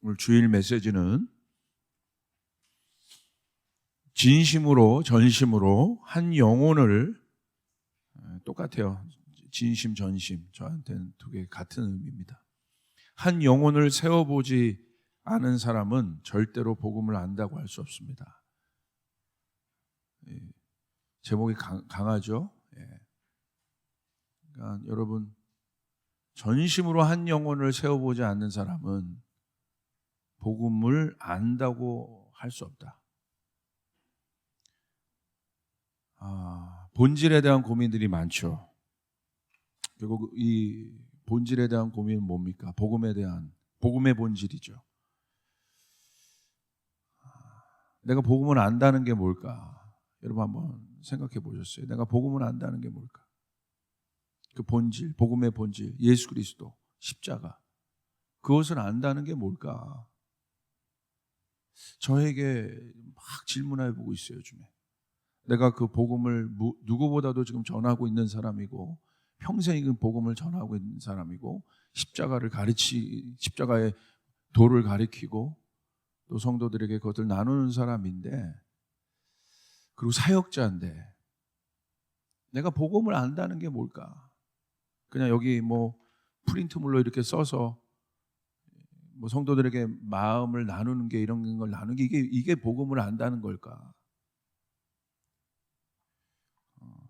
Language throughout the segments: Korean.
오늘 주일 메시지는 진심으로 전심으로 한 영혼을, 똑같아요. 진심 전심, 저한테는 두 개 같은 의미입니다. 한 영혼을 세워보지 않은 사람은 절대로 복음을 안다고 할 수 없습니다. 제목이 강하죠. 그러니까 여러분, 전심으로 한 영혼을 세워보지 않는 사람은 복음을 안다고 할 수 없다. 본질에 대한 고민들이 많죠. 결국 이 본질에 대한 고민은 뭡니까? 복음의 본질이죠. 내가 복음을 안다는 게 뭘까? 여러분 한번 생각해 보셨어요? 내가 복음을 안다는 게 뭘까? 그 본질, 복음의 본질, 예수 그리스도, 십자가, 그것을 안다는 게 뭘까? 저에게 막 질문해 보고 있어요, 요즘에. 내가 그 복음을 누구보다도 지금 전하고 있는 사람이고, 평생 그 복음을 전하고 있는 사람이고, 십자가의 도를 가리키고 또 성도들에게 그것을 나누는 사람인데, 그리고 사역자인데, 내가 복음을 안다는 게 뭘까? 그냥 여기 프린트물로 이렇게 써서 성도들에게 마음을 나누는 게, 이런 걸 나누는 게 이게 복음을 안다는 걸까?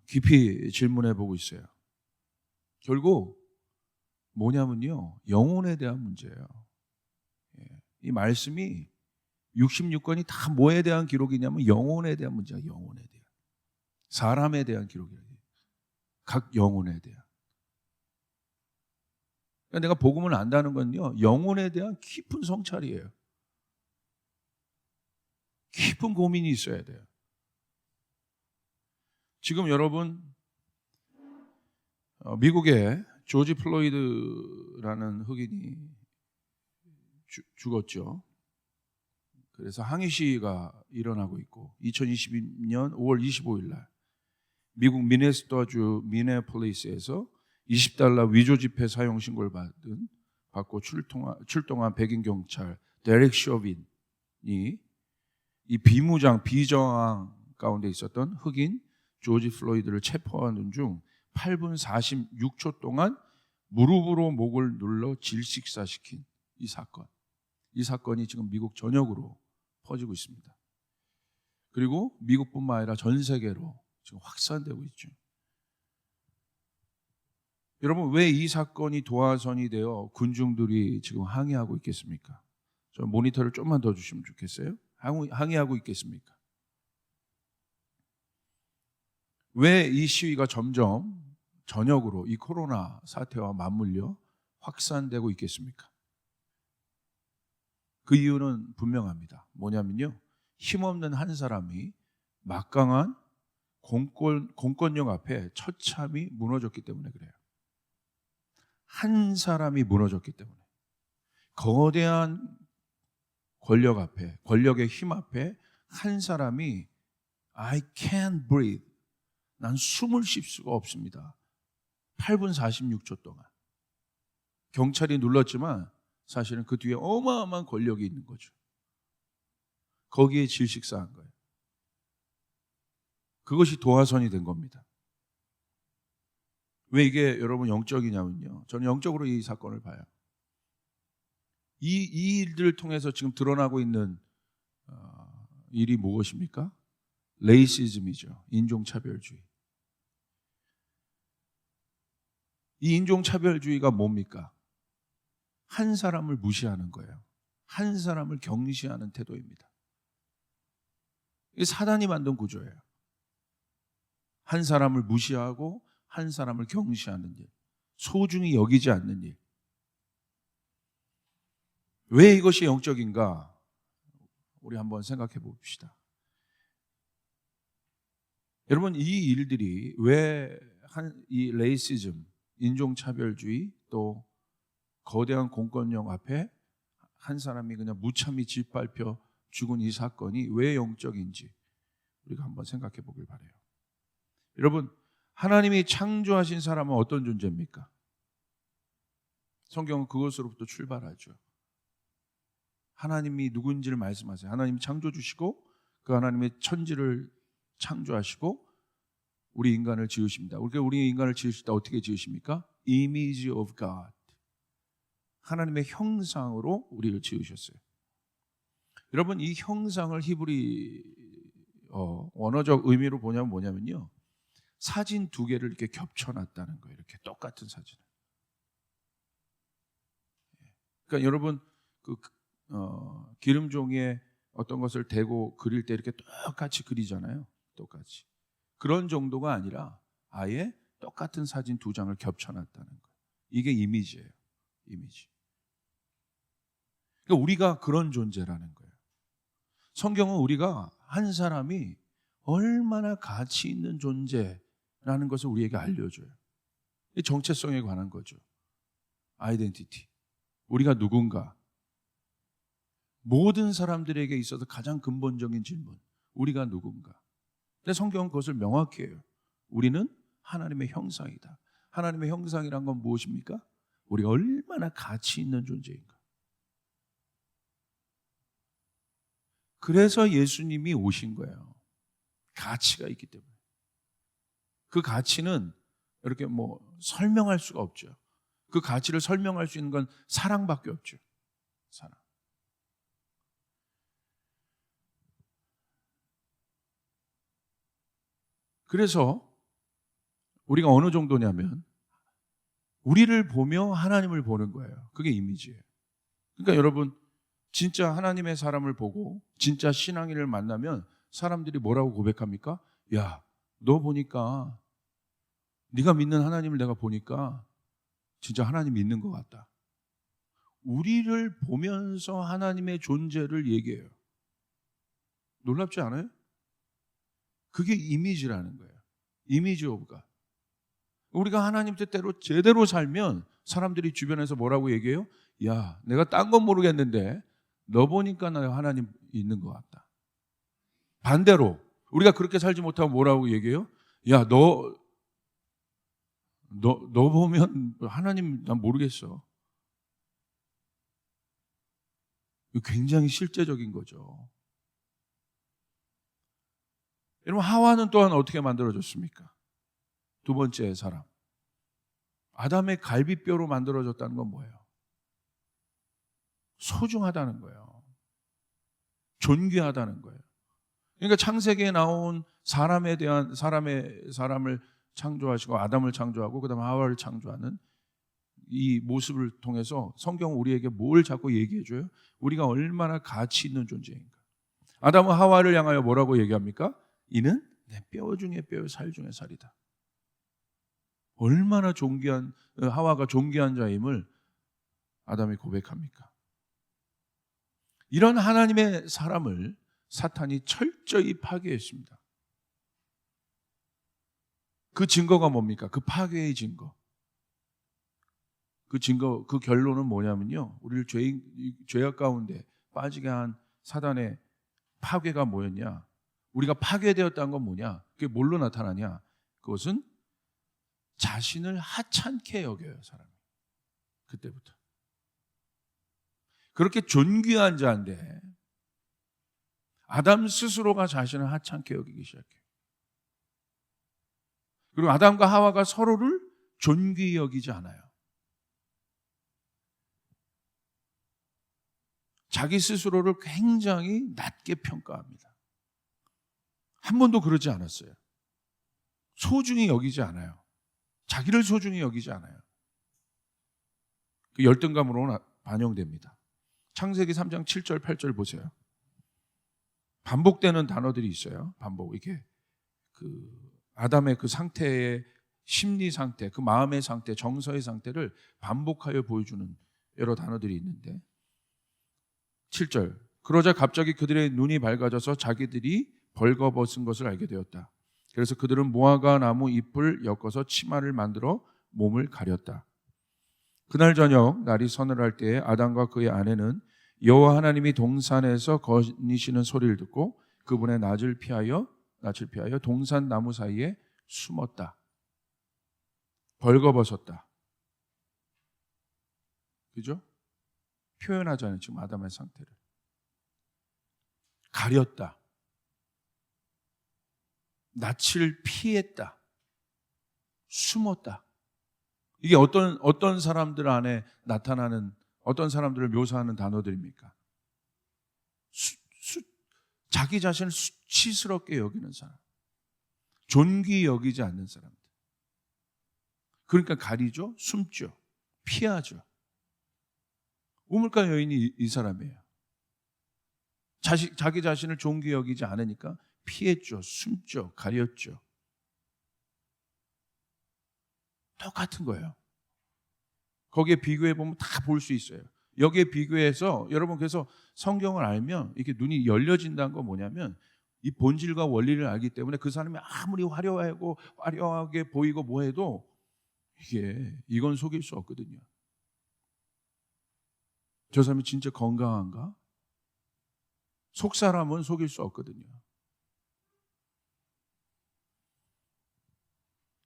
깊이 질문해 보고 있어요. 결국 뭐냐면요, 영혼에 대한 문제예요. 이 말씀이 66권이 다 뭐에 대한 기록이냐면 영혼에 대한 문제야. 영혼에 대한, 사람에 대한 기록이에요. 각 영혼에 대한. 그러니까 내가 복음을 안다는 건요, 영혼에 대한 깊은 성찰이에요. 깊은 고민이 있어야 돼요. 지금 여러분, 미국의 조지 플로이드라는 흑인이 죽었죠. 그래서 항의 시위가 일어나고 있고, 2022년 5월 25일 날 미국 미네소타주 미네폴리스에서 $20 위조 지폐 사용 신고를 받고 출동한 백인 경찰 데렉 쇼빈이 이 비정황 가운데 있었던 흑인 조지 플로이드를 체포하는 중 8분 46초 동안 무릎으로 목을 눌러 질식사시킨 이 사건이 지금 미국 전역으로 퍼지고 있습니다. 그리고 미국뿐만 아니라 전 세계로 지금 확산되고 있죠. 여러분, 왜 이 사건이 도화선이 되어 군중들이 지금 항의하고 있겠습니까? 저 모니터를 좀만 더 주시면 좋겠어요. 항의하고 있겠습니까? 왜 이 시위가 점점 전역으로 이 코로나 사태와 맞물려 확산되고 있겠습니까? 그 이유는 분명합니다. 뭐냐면요, 힘없는 한 사람이 막강한 공권력 앞에 처참히 무너졌기 때문에 그래요. 한 사람이 무너졌기 때문에. 거대한 권력 앞에, 권력의 힘 앞에 한 사람이 I can't breathe, 난 숨을 쉴 수가 없습니다. 8분 46초 동안. 경찰이 눌렀지만 사실은 그 뒤에 어마어마한 권력이 있는 거죠. 거기에 질식사한 거예요. 그것이 도화선이 된 겁니다. 왜 이게 여러분 영적이냐면요, 저는 영적으로 이 사건을 봐요. 이 일들을 통해서 지금 드러나고 있는 일이 무엇입니까? 레이시즘이죠. 인종차별주의. 이 인종차별주의가 뭡니까? 한 사람을 무시하는 거예요. 한 사람을 경시하는 태도입니다. 이게 사단이 만든 구조예요. 한 사람을 무시하고 한 사람을 경시하는 일, 소중히 여기지 않는 일. 왜 이것이 영적인가? 우리 한번 생각해 봅시다. 여러분, 이 일들이 왜 이 레이시즘, 인종차별주의, 또 거대한 공권력 앞에 한 사람이 그냥 무참히 짓밟혀 죽은 이 사건이 왜 영적인지 우리가 한번 생각해 보길 바라요. 여러분, 하나님이 창조하신 사람은 어떤 존재입니까? 성경은 그것으로부터 출발하죠. 하나님이 누군지를 말씀하세요. 하나님이 창조주시고 그 하나님의 천지를 창조하시고 우리 인간을 지으십니다. 우리 인간을 지으실 때 어떻게 지으십니까? Image of God. 하나님의 형상으로 우리를 지으셨어요. 여러분, 이 형상을 히브리 원어적 의미로 보냐면 뭐냐면요, 사진 두 개를 이렇게 겹쳐놨다는 거예요. 이렇게 똑같은 사진을. 그러니까 여러분 기름종이에 어떤 것을 대고 그릴 때 이렇게 똑같이 그리잖아요. 똑같이. 그런 정도가 아니라 아예 똑같은 사진 두 장을 겹쳐놨다는 거예요. 이게 이미지예요. 이미지. 그러니까 우리가 그런 존재라는 거예요. 성경은 우리가 한 사람이 얼마나 가치 있는 존재라는 것을 우리에게 알려줘요. 이 정체성에 관한 거죠. 아이덴티티. 우리가 누군가. 모든 사람들에게 있어서 가장 근본적인 질문. 우리가 누군가. 근데 성경은 그것을 명확히 해요. 우리는 하나님의 형상이다. 하나님의 형상이란 건 무엇입니까? 우리가 얼마나 가치 있는 존재인가. 그래서 예수님이 오신 거예요. 가치가 있기 때문에. 그 가치는 이렇게 설명할 수가 없죠. 그 가치를 설명할 수 있는 건 사랑밖에 없죠. 사랑. 그래서 우리가 어느 정도냐면 우리를 보며 하나님을 보는 거예요. 그게 이미지예요. 그러니까 여러분, 진짜 하나님의 사람을 보고 진짜 신앙인을 만나면 사람들이 뭐라고 고백합니까? 야, 너 보니까, 네가 믿는 하나님을 내가 보니까 진짜 하나님 믿는 것 같다. 우리를 보면서 하나님의 존재를 얘기해요. 놀랍지 않아요? 그게 이미지라는 거예요. 이미지 오브 갓. 우리가 하나님 뜻대로 제대로 살면 사람들이 주변에서 뭐라고 얘기해요? 야, 내가 딴 건 모르겠는데 너 보니까 나 하나님 있는 것 같다. 반대로 우리가 그렇게 살지 못하면 뭐라고 얘기해요? 야, 너 보면 하나님 난 모르겠어. 굉장히 실제적인 거죠. 여러분, 하와는 또한 어떻게 만들어졌습니까? 두 번째 사람. 아담의 갈비뼈로 만들어졌다는 건 뭐예요? 소중하다는 거예요. 존귀하다는 거예요. 그러니까 창세기에 나온 사람을 창조하시고 아담을 창조하고 그다음에 하와를 창조하는 이 모습을 통해서 성경은 우리에게 뭘 자꾸 얘기해줘요? 우리가 얼마나 가치 있는 존재인가. 아담은 하와를 향하여 뭐라고 얘기합니까? 이는 내 뼈 중에 뼈요 살 중에 살이다. 얼마나 하와가 존귀한 자임을 아담이 고백합니까? 이런 하나님의 사람을 사탄이 철저히 파괴했습니다. 그 증거가 뭡니까? 그 파괴의 증거. 그 결론은 뭐냐면요, 우리를 죄악 가운데 빠지게 한 사단의 파괴가 뭐였냐? 우리가 파괴되었다는 건 뭐냐? 그게 뭘로 나타나냐? 그것은 자신을 하찮게 여겨요, 사람이. 그때부터. 그렇게 존귀한 자인데 아담 스스로가 자신을 하찮게 여기기 시작해요. 그리고 아담과 하와가 서로를 존귀히 여기지 않아요. 자기 스스로를 굉장히 낮게 평가합니다. 한 번도 그러지 않았어요. 소중히 여기지 않아요. 자기를 소중히 여기지 않아요. 그 열등감으로 반영됩니다. 창세기 3장 7절 8절 보세요. 반복되는 단어들이 있어요. 이게 아담의 그 상태의 심리 상태, 그 마음의 상태, 정서의 상태를 반복하여 보여주는 여러 단어들이 있는데 7절. 그러자 갑자기 그들의 눈이 밝아져서 자기들이 벌거벗은 것을 알게 되었다. 그래서 그들은 무화과 나무 잎을 엮어서 치마를 만들어 몸을 가렸다. 그날 저녁 날이 서늘할 때에 아담과 그의 아내는 여호와 하나님이 동산에서 거니시는 소리를 듣고 그분의 낯을 피하여 동산 나무 사이에 숨었다. 벌거벗었다. 그죠? 표현하잖아요. 지금 아담의 상태를. 가렸다. 낯을 피했다. 숨었다. 이게 어떤 사람들 안에 나타나는, 어떤 사람들을 묘사하는 단어들입니까? 자기 자신을 수치스럽게 여기는 사람. 존귀 여기지 않는 사람들. 그러니까 가리죠, 숨죠, 피하죠. 우물가 여인이 이 사람이에요. 자기 자신을 존귀 여기지 않으니까 피했죠, 숨죠, 가렸죠. 똑같은 거예요. 거기에 비교해 보면 다 볼 수 있어요. 여기에 비교해서 여러분, 그래서 성경을 알면 이게 눈이 열려진다는 건 뭐냐면 이 본질과 원리를 알기 때문에 그 사람이 아무리 화려하게 보이고 뭐해도 이건 속일 수 없거든요. 저 사람이 진짜 건강한가? 속 사람은 속일 수 없거든요.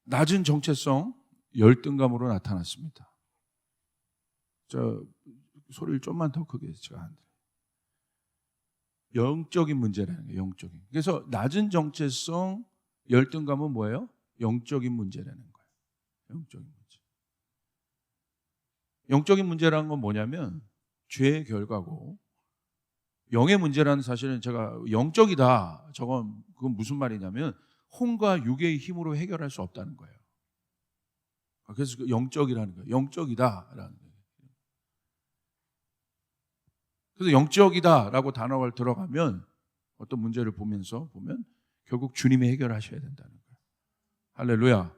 낮은 정체성, 열등감으로 나타났습니다. 저 소리를 좀만 더 크게 제가 한다. 영적인 문제라는 거예요. 영적인. 그래서 낮은 정체성, 열등감은 뭐예요? 영적인 문제라는 거예요. 영적인 문제. 영적인 문제라는 건 뭐냐면 죄의 결과고, 영의 문제라는 사실은 제가 영적이다, 그건 무슨 말이냐면 혼과 육의 힘으로 해결할 수 없다는 거예요. 그래서 영적이라는 거예요. 영적이다라는 거예요. 그래서 영적이다라고 단어가 들어가면 어떤 문제를 보면 결국 주님이 해결하셔야 된다는 거예요. 할렐루야.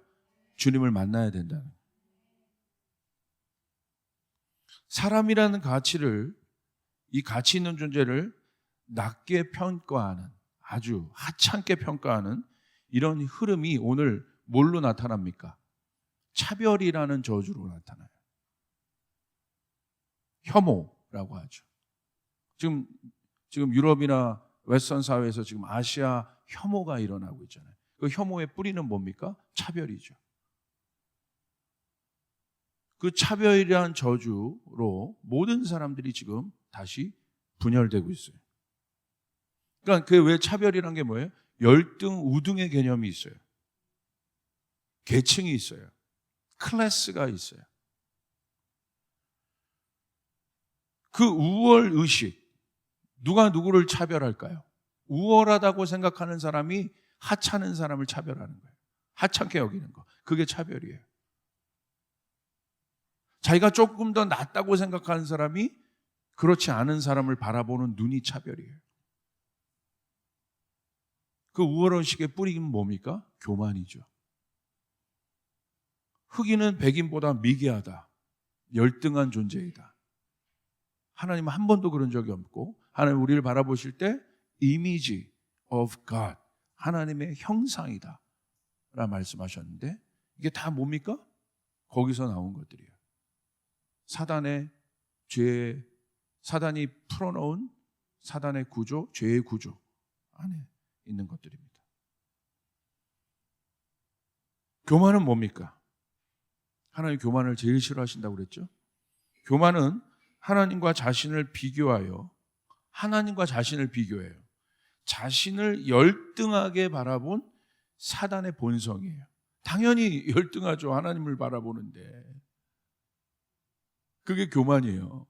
주님을 만나야 된다는 거예요. 사람이라는 이 가치 있는 존재를 낮게 평가하는, 아주 하찮게 평가하는 이런 흐름이 오늘 뭘로 나타납니까? 차별이라는 저주로 나타나요. 혐오라고 하죠. 지금 유럽이나 웨스턴 사회에서 지금 아시아 혐오가 일어나고 있잖아요. 그 혐오의 뿌리는 뭡니까? 차별이죠. 그 차별이라는 저주로 모든 사람들이 지금 다시 분열되고 있어요. 그러니까 그 왜 차별이란 게 뭐예요? 열등, 우등의 개념이 있어요. 계층이 있어요. 클래스가 있어요. 그 우월 의식, 누가 누구를 차별할까요? 우월하다고 생각하는 사람이 하찮은 사람을 차별하는 거예요. 하찮게 여기는 거. 그게 차별이에요. 자기가 조금 더 낫다고 생각하는 사람이 그렇지 않은 사람을 바라보는 눈이 차별이에요. 그 우월의식의 뿌리는 뭡니까? 교만이죠. 흑인은 백인보다 미개하다, 열등한 존재이다. 하나님은 한 번도 그런 적이 없고, 하나님 우리를 바라보실 때 image of God, 하나님의 형상이다 라 말씀하셨는데, 이게 다 뭡니까? 거기서 나온 것들이에요. 사단의 죄, 사단이 풀어놓은 사단의 구조, 죄의 구조 안에 있는 것들입니다. 교만은 뭡니까? 하나님 교만을 제일 싫어하신다고 그랬죠? 교만은 하나님과 자신을 비교해요. 자신을 열등하게 바라본 사단의 본성이에요. 당연히 열등하죠. 하나님을 바라보는데. 그게 교만이에요.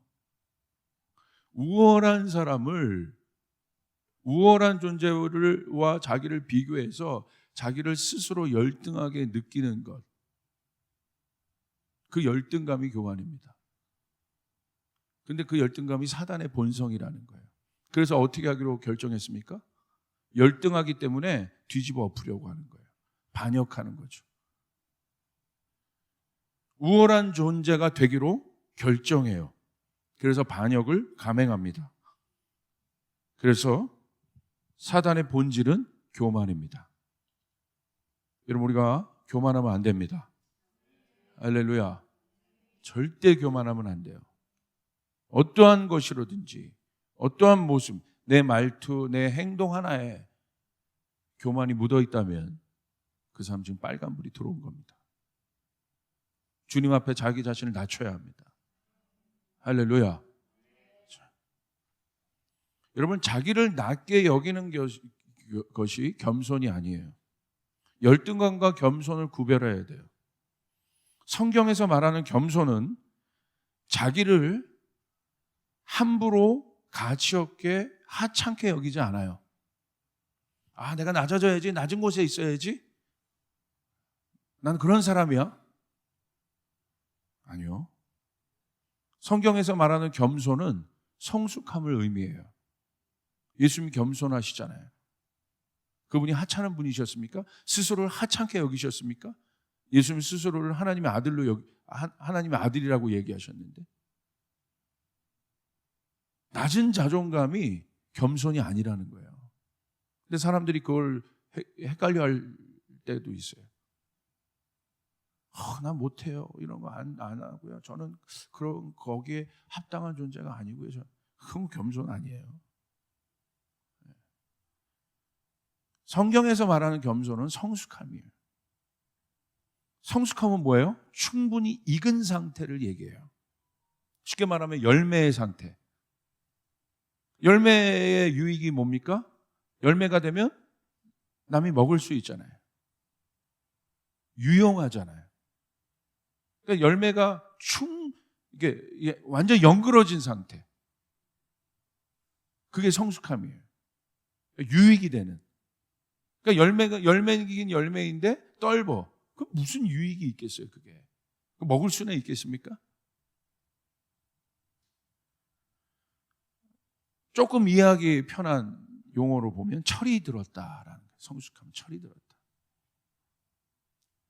우월한 존재와 자기를 비교해서 자기를 스스로 열등하게 느끼는 것. 그 열등감이 교만입니다. 근데 그 열등감이 사단의 본성이라는 거예요. 그래서 어떻게 하기로 결정했습니까? 열등하기 때문에 뒤집어 엎으려고 하는 거예요. 반역하는 거죠. 우월한 존재가 되기로 결정해요. 그래서 반역을 감행합니다. 그래서 사단의 본질은 교만입니다. 여러분, 우리가 교만하면 안 됩니다. 할렐루야. 절대 교만하면 안 돼요. 어떠한 것이로든지, 어떠한 모습, 내 말투, 내 행동 하나에 교만이 묻어 있다면 그 사람 지금 빨간불이 들어온 겁니다. 주님 앞에 자기 자신을 낮춰야 합니다. 할렐루야. 여러분, 자기를 낮게 여기는 것이 겸손이 아니에요. 열등감과 겸손을 구별해야 돼요. 성경에서 말하는 겸손은 자기를 함부로 가치 없게 하찮게 여기지 않아요. 내가 낮아져야지, 낮은 곳에 있어야지, 난 그런 사람이야. 아니요. 성경에서 말하는 겸손은 성숙함을 의미해요. 예수님이 겸손하시잖아요. 그분이 하찮은 분이셨습니까? 스스로를 하찮게 여기셨습니까? 예수님 스스로를 하나님의 하나님의 아들이라고 얘기하셨는데, 낮은 자존감이 겸손이 아니라는 거예요. 근데 사람들이 그걸 헷갈려 할 때도 있어요. 난 못해요. 이런 거 안 하고요. 저는 거기에 합당한 존재가 아니고요. 그건 겸손 아니에요. 성경에서 말하는 겸손은 성숙함이에요. 성숙함은 뭐예요? 충분히 익은 상태를 얘기해요. 쉽게 말하면 열매의 상태. 열매의 유익이 뭡니까? 열매가 되면 남이 먹을 수 있잖아요. 유용하잖아요. 그러니까 열매가 이게 완전 연그러진 상태. 그게 성숙함이에요. 유익이 되는. 그러니까 열매이긴 열매인데 떫어. 그 무슨 유익이 있겠어요, 그게? 먹을 수는 있겠습니까? 조금 이해하기 편한 용어로 보면 철이 들었다라는 거예요. 성숙하면 철이 들었다.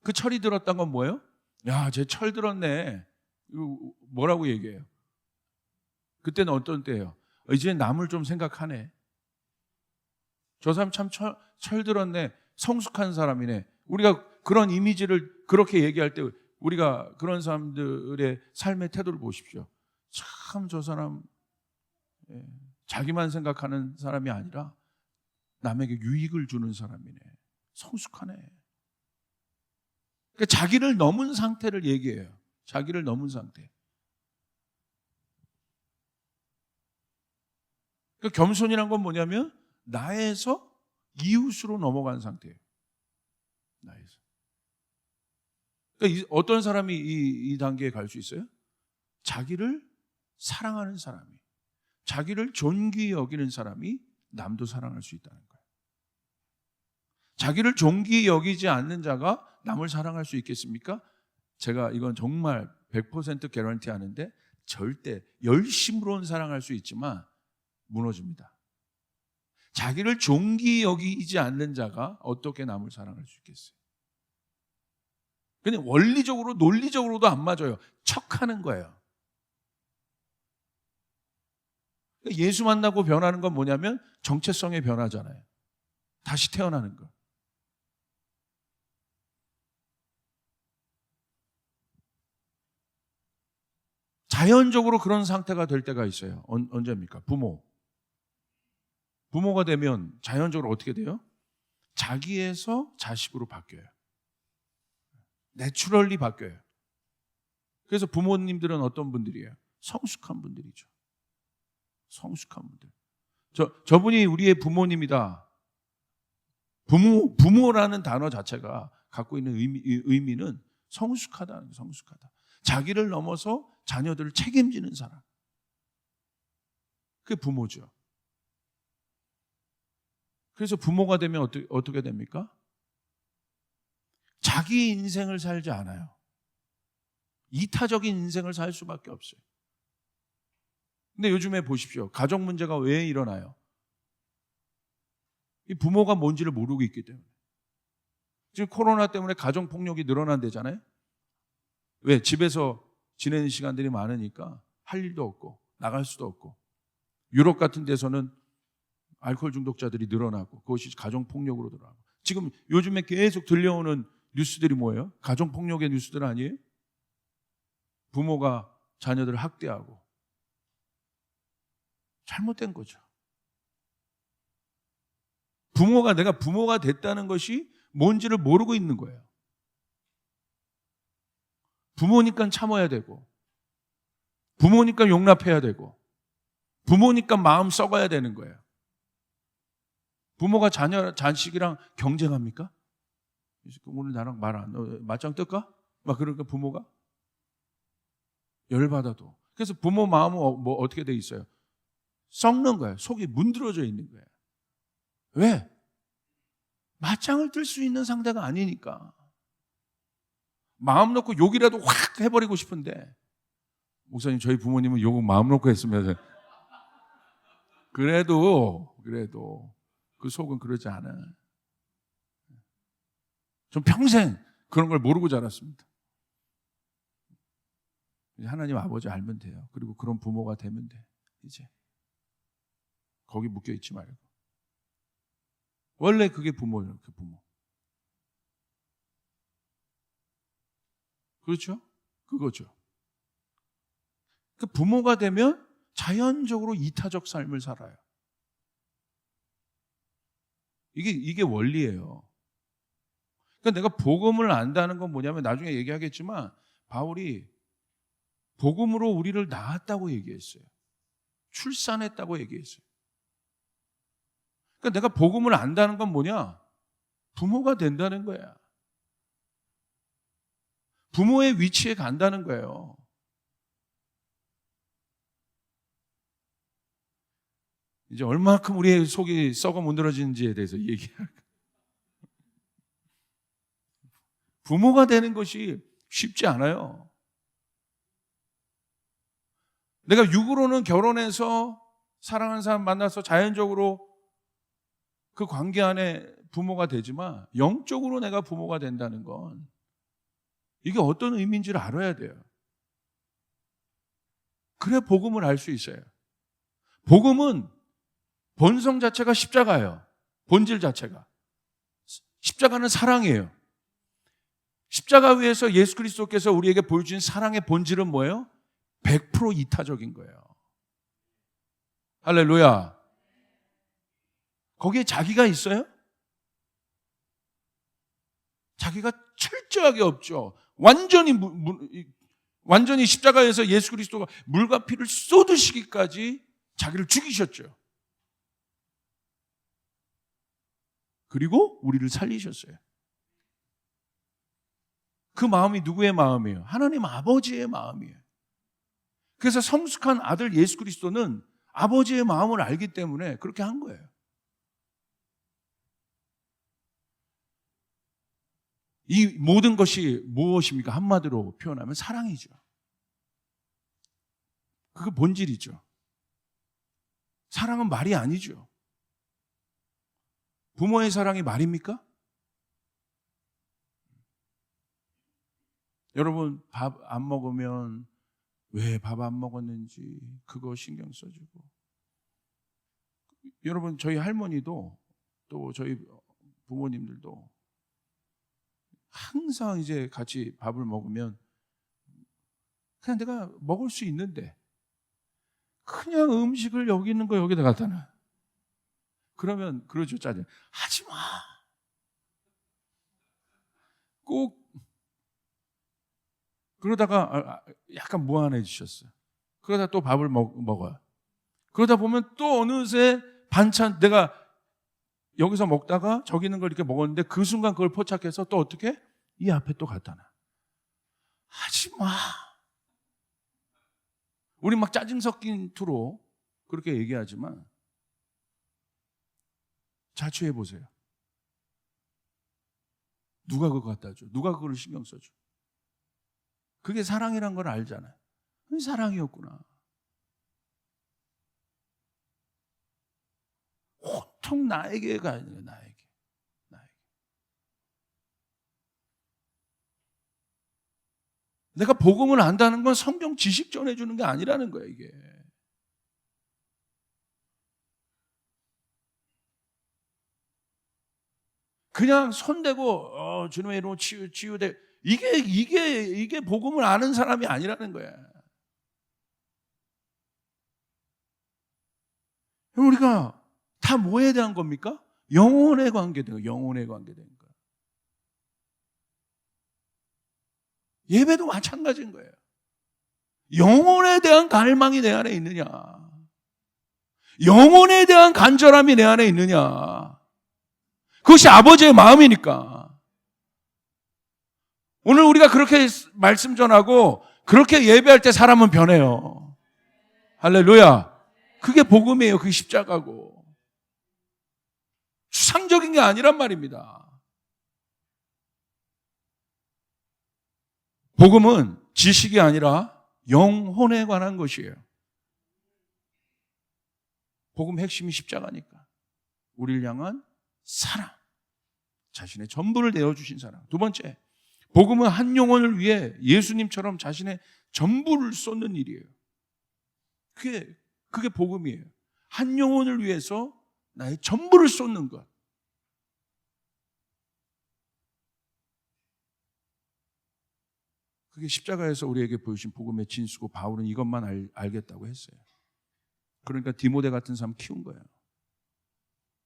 그 철이 들었다는 건 뭐예요? 야, 쟤 철 들었네. 이거 뭐라고 얘기해요? 그때는 어떤 때예요? 이제 남을 좀 생각하네. 저 사람 참 철 들었네. 성숙한 사람이네. 우리가 그런 이미지를 그렇게 얘기할 때 우리가 그런 사람들의 삶의 태도를 보십시오. 참 저 사람 자기만 생각하는 사람이 아니라 남에게 유익을 주는 사람이네. 성숙하네. 그러니까 자기를 넘은 상태를 얘기해요. 자기를 넘은 상태. 그러니까 겸손이란 건 뭐냐면 나에서 이웃으로 넘어간 상태예요. 나에서. 그러니까 어떤 사람이 이 단계에 갈 수 있어요? 자기를 사랑하는 사람이, 자기를 존귀히 여기는 사람이 남도 사랑할 수 있다는 거예요. 자기를 존귀히 여기지 않는 자가 남을 사랑할 수 있겠습니까? 제가 이건 정말 100% 개런티 하는데 절대 열심으로는 사랑할 수 있지만 무너집니다. 자기를 존귀히 여기지 않는 자가 어떻게 남을 사랑할 수 있겠어요? 그냥 원리적으로 논리적으로도 안 맞아요. 척하는 거예요. 예수 만나고 변하는 건 뭐냐면 정체성의 변화잖아요. 다시 태어나는 거. 자연적으로 그런 상태가 될 때가 있어요. 언제입니까? 부모가 되면 자연적으로 어떻게 돼요? 자기에서 자식으로 바뀌어요. 내추럴리 바뀌어요. 그래서 부모님들은 어떤 분들이에요? 성숙한 분들이죠. 성숙한 분들. 저분이 우리의 부모님이다. 부모라는 단어 자체가 갖고 있는 의미는 성숙하다는 거예요. 성숙하다. 자기를 넘어서 자녀들을 책임지는 사람. 그게 부모죠. 그래서 부모가 되면 어떻게 됩니까? 자기 인생을 살지 않아요. 이타적인 인생을 살 수밖에 없어요. 근데 요즘에 보십시오. 가정 문제가 왜 일어나요? 이 부모가 뭔지를 모르고 있기 때문에. 지금 코로나 때문에 가정 폭력이 늘어난대잖아요. 왜? 집에서 지내는 시간들이 많으니까 할 일도 없고 나갈 수도 없고. 유럽 같은 데서는 알코올 중독자들이 늘어나고 그것이 가정 폭력으로 들어가고. 지금 요즘에 계속 들려오는 뉴스들이 뭐예요? 가정 폭력의 뉴스들 아니에요? 부모가 자녀들을 학대하고. 잘못된 거죠. 내가 부모가 됐다는 것이 뭔지를 모르고 있는 거예요. 부모니까 참아야 되고, 부모니까 용납해야 되고, 부모니까 마음 썩어야 되는 거예요. 부모가 자식이랑 경쟁합니까? 오늘 나랑 맞짱 뜰까? 막 그러니까 부모가 열받아도. 그래서 부모 마음은 뭐 어떻게 돼 있어요? 썩는 거예요. 속이 문드러져 있는 거예요. 왜? 맞짱을 뜰 수 있는 상대가 아니니까. 마음 놓고 욕이라도 확 해버리고 싶은데, 목사님 저희 부모님은 욕을 마음 놓고 했으면 그래도 그 속은 그러지 않아. 전 평생 그런 걸 모르고 자랐습니다. 하나님 아버지 알면 돼요. 그리고 그런 부모가 되면 돼. 이제 거기 묶여 있지 말고. 원래 그게 부모예요. 그 부모. 그렇죠? 그거죠. 그 부모가 되면 자연적으로 이타적 삶을 살아요. 이게 원리예요. 그러니까 내가 복음을 안다는 건 뭐냐면 나중에 얘기하겠지만 바울이 복음으로 우리를 낳았다고 얘기했어요. 출산했다고 얘기했어요. 그러니까 내가 복음을 안다는 건 뭐냐? 부모가 된다는 거야. 부모의 위치에 간다는 거예요. 이제 얼마큼 우리의 속이 썩어 문드러지는지에 대해서 얘기할까? 부모가 되는 것이 쉽지 않아요. 내가 육으로는 결혼해서 사랑하는 사람 만나서 자연적으로 그 관계 안에 부모가 되지만 영적으로 내가 부모가 된다는 건 이게 어떤 의미인지를 알아야 돼요. 그래 복음을 알 수 있어요. 복음은 본성 자체가 십자가예요. 본질 자체가. 십자가는 사랑이에요. 십자가 위에서 예수 그리스도께서 우리에게 보여주신 사랑의 본질은 뭐예요? 100% 이타적인 거예요. 할렐루야. 거기에 자기가 있어요? 자기가 철저하게 없죠. 완전히 십자가에서 예수 그리스도가 물과 피를 쏟으시기까지 자기를 죽이셨죠. 그리고 우리를 살리셨어요. 그 마음이 누구의 마음이에요? 하나님 아버지의 마음이에요. 그래서 성숙한 아들 예수 그리스도는 아버지의 마음을 알기 때문에 그렇게 한 거예요. 이 모든 것이 무엇입니까? 한마디로 표현하면 사랑이죠. 그게 본질이죠. 사랑은 말이 아니죠. 부모의 사랑이 말입니까? 여러분 밥 안 먹으면 왜 밥 안 먹었는지 그거 신경 써주고, 여러분 저희 할머니도 또 저희 부모님들도 항상 이제 같이 밥을 먹으면 그냥 내가 먹을 수 있는데 그냥 음식을 여기 있는 거 여기다 갖다 놔. 그러면 그러죠. 짜증. 하지 마. 꼭 그러다가 약간 무안해지셨어요. 그러다 또 밥을 먹어요. 그러다 보면 또 어느새 반찬 내가 여기서 먹다가 저기 있는 걸 이렇게 먹었는데 그 순간 그걸 포착해서 또 어떻게? 이 앞에 또 갖다 놔. 하지 마. 우리 막 짜증 섞인 투로 그렇게 얘기하지만 자취해 보세요. 누가 그거 갖다 줘? 누가 그걸 신경 써줘? 그게 사랑이란 걸 알잖아요. 그게 사랑이었구나. 온통 나에게가 아니라 나에게. 내가 복음을 안다는 건 성경 지식 전해주는 게 아니라는 거야, 이게. 그냥 손대고 주님의 이름으로 치유돼, 이게 복음을 아는 사람이 아니라는 거야. 우리가 다 뭐에 대한 겁니까? 영혼에 관계된 거예요. 영혼에 관계된 거예요. 예배도 마찬가지인 거예요. 영혼에 대한 갈망이 내 안에 있느냐. 영혼에 대한 간절함이 내 안에 있느냐. 그것이 아버지의 마음이니까. 오늘 우리가 그렇게 말씀 전하고 그렇게 예배할 때 사람은 변해요. 할렐루야. 그게 복음이에요. 그게 십자가고. 추상적인 게 아니란 말입니다. 복음은 지식이 아니라 영혼에 관한 것이에요. 복음 핵심이 십자가니까. 우리를 향한 사랑. 자신의 전부를 내어주신 사랑. 두 번째, 복음은 한 영혼을 위해 예수님처럼 자신의 전부를 쏟는 일이에요. 그게 복음이에요. 한 영혼을 위해서 나의 전부를 쏟는 것. 그게 십자가에서 우리에게 보여주신 복음의 진수고 바울은 이것만 알겠다고 했어요. 그러니까 디모데 같은 사람 키운 거예요.